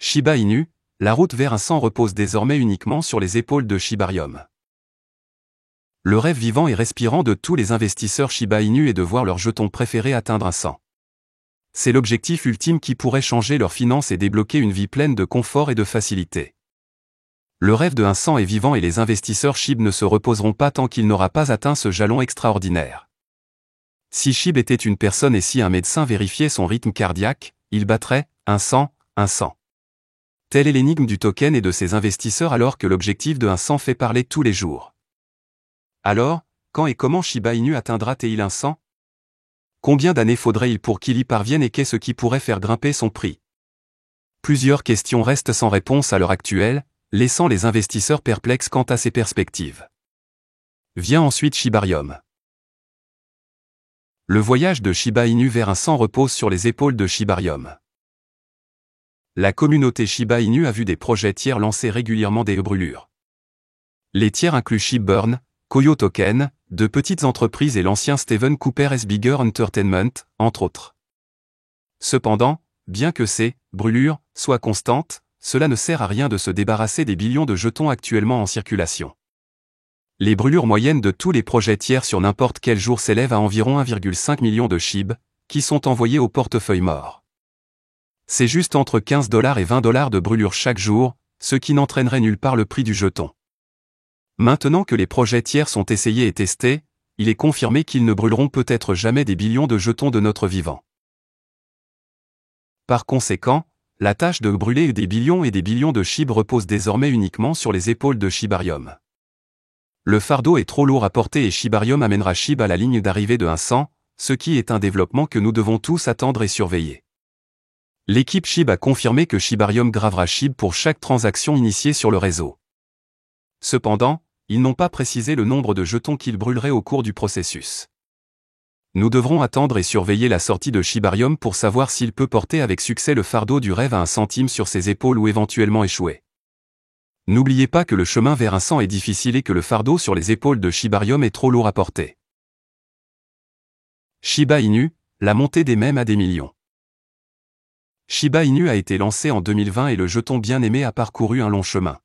Shiba Inu, la route vers un 100 repose désormais uniquement sur les épaules de Shibarium. Le rêve vivant et respirant de tous les investisseurs Shiba Inu est de voir leur jeton préféré atteindre un 100. C'est l'objectif ultime qui pourrait changer leurs finances et débloquer une vie pleine de confort et de facilité. Le rêve de un 100 est vivant et les investisseurs SHIB ne se reposeront pas tant qu'il n'aura pas atteint ce jalon extraordinaire. Si SHIB était une personne et si un médecin vérifiait son rythme cardiaque, il battrait un 100, un 100. Telle est l'énigme du token et de ses investisseurs alors que l'objectif de un 100 fait parler tous les jours. Alors, quand et comment Shiba Inu atteindra-t-il un 100 ? Combien d'années faudrait-il pour qu'il y parvienne et qu'est-ce qui pourrait faire grimper son prix ? Plusieurs questions restent sans réponse à l'heure actuelle, laissant les investisseurs perplexes quant à ces perspectives. Vient ensuite Shibarium. Le voyage de Shiba Inu vers un 100 repose sur les épaules de Shibarium. La communauté Shiba Inu a vu des projets tiers lancer régulièrement des brûlures. Les tiers incluent ShibBurn, Koyo Token, de petites entreprises et l'ancien Steven Cooper S. Bigger Entertainment, entre autres. Cependant, bien que ces brûlures soient constantes, cela ne sert à rien de se débarrasser des billions de jetons actuellement en circulation. Les brûlures moyennes de tous les projets tiers sur n'importe quel jour s'élèvent à environ 1,5 million de SHIB, qui sont envoyés au portefeuille mort. C'est juste entre $15 et $20 de brûlure chaque jour, ce qui n'entraînerait nulle part le prix du jeton. Maintenant que les projets tiers sont essayés et testés, il est confirmé qu'ils ne brûleront peut-être jamais des billions de jetons de notre vivant. Par conséquent, la tâche de brûler des billions et des billions de SHIB repose désormais uniquement sur les épaules de Shibarium. Le fardeau est trop lourd à porter et Shibarium amènera SHIB à la ligne d'arrivée de un 100, ce qui est un développement que nous devons tous attendre et surveiller. L'équipe SHIB a confirmé que Shibarium gravera SHIB pour chaque transaction initiée sur le réseau. Cependant, ils n'ont pas précisé le nombre de jetons qu'ils brûleraient au cours du processus. Nous devrons attendre et surveiller la sortie de Shibarium pour savoir s'il peut porter avec succès le fardeau du rêve à un centime sur ses épaules ou éventuellement échouer. N'oubliez pas que le chemin vers un 100 est difficile et que le fardeau sur les épaules de Shibarium est trop lourd à porter. Shiba Inu, la montée des mèmes à des millions. Shiba Inu a été lancé en 2020 et le jeton bien aimé a parcouru un long chemin.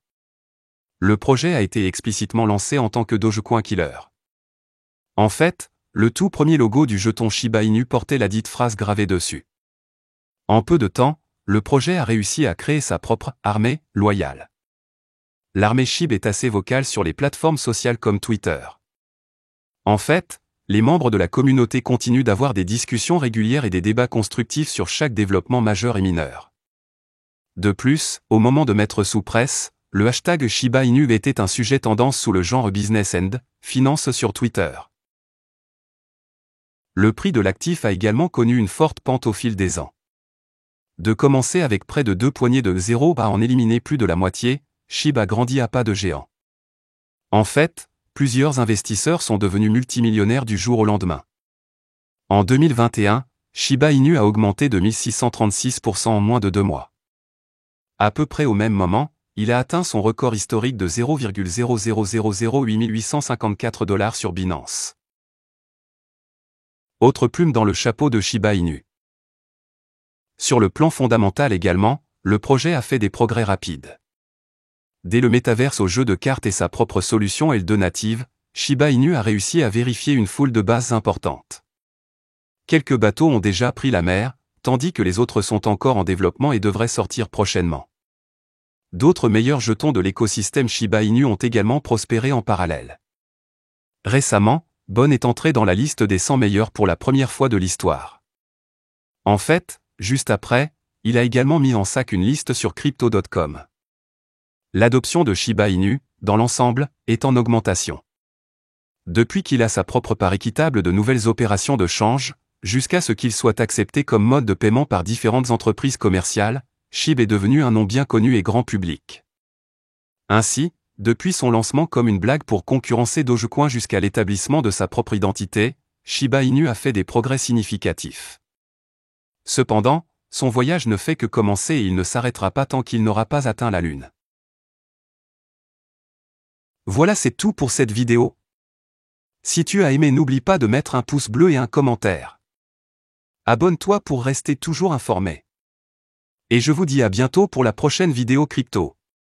Le projet a été explicitement lancé en tant que Dogecoin Killer. En fait, le tout premier logo du jeton Shiba Inu portait la dite phrase gravée dessus. En peu de temps, le projet a réussi à créer sa propre « armée loyale ». L'armée SHIB est assez vocale sur les plateformes sociales comme Twitter. En fait, les membres de la communauté continuent d'avoir des discussions régulières et des débats constructifs sur chaque développement majeur et mineur. De plus, au moment de mettre sous presse, le hashtag Shiba Inu était un sujet tendance sous le genre business and finance sur Twitter. Le prix de l'actif a également connu une forte pente au fil des ans. De commencer avec près de 2 poignées de 0 à en éliminer plus de la moitié, SHIB a grandi à pas de géant. En fait, plusieurs investisseurs sont devenus multimillionnaires du jour au lendemain. En 2021, Shiba Inu a augmenté de 1636% en moins de 2 mois. À peu près au même moment, il a atteint son record historique de $0,0008854 sur Binance. Autre plume dans le chapeau de Shiba Inu. Sur le plan fondamental également, le projet a fait des progrès rapides. Dès le métaverse au jeu de cartes et sa propre solution L2 native, Shiba Inu a réussi à vérifier une foule de bases importantes. Quelques bateaux ont déjà pris la mer, tandis que les autres sont encore en développement et devraient sortir prochainement. D'autres meilleurs jetons de l'écosystème Shiba Inu ont également prospéré en parallèle. Récemment, Bon est entré dans la liste des 100 meilleurs pour la première fois de l'histoire. En fait, juste après, il a également mis en sac une liste sur Crypto.com. L'adoption de Shiba Inu, dans l'ensemble, est en augmentation. Depuis qu'il a sa propre part équitable de nouvelles opérations de change, jusqu'à ce qu'il soit accepté comme mode de paiement par différentes entreprises commerciales, SHIB est devenu un nom bien connu et grand public. Ainsi, depuis son lancement comme une blague pour concurrencer Dogecoin jusqu'à l'établissement de sa propre identité, Shiba Inu a fait des progrès significatifs. Cependant, son voyage ne fait que commencer et il ne s'arrêtera pas tant qu'il n'aura pas atteint la Lune. Voilà, c'est tout pour cette vidéo. Si tu as aimé, n'oublie pas de mettre un pouce bleu et un commentaire. Abonne-toi pour rester toujours informé. Et je vous dis à bientôt pour la prochaine vidéo crypto.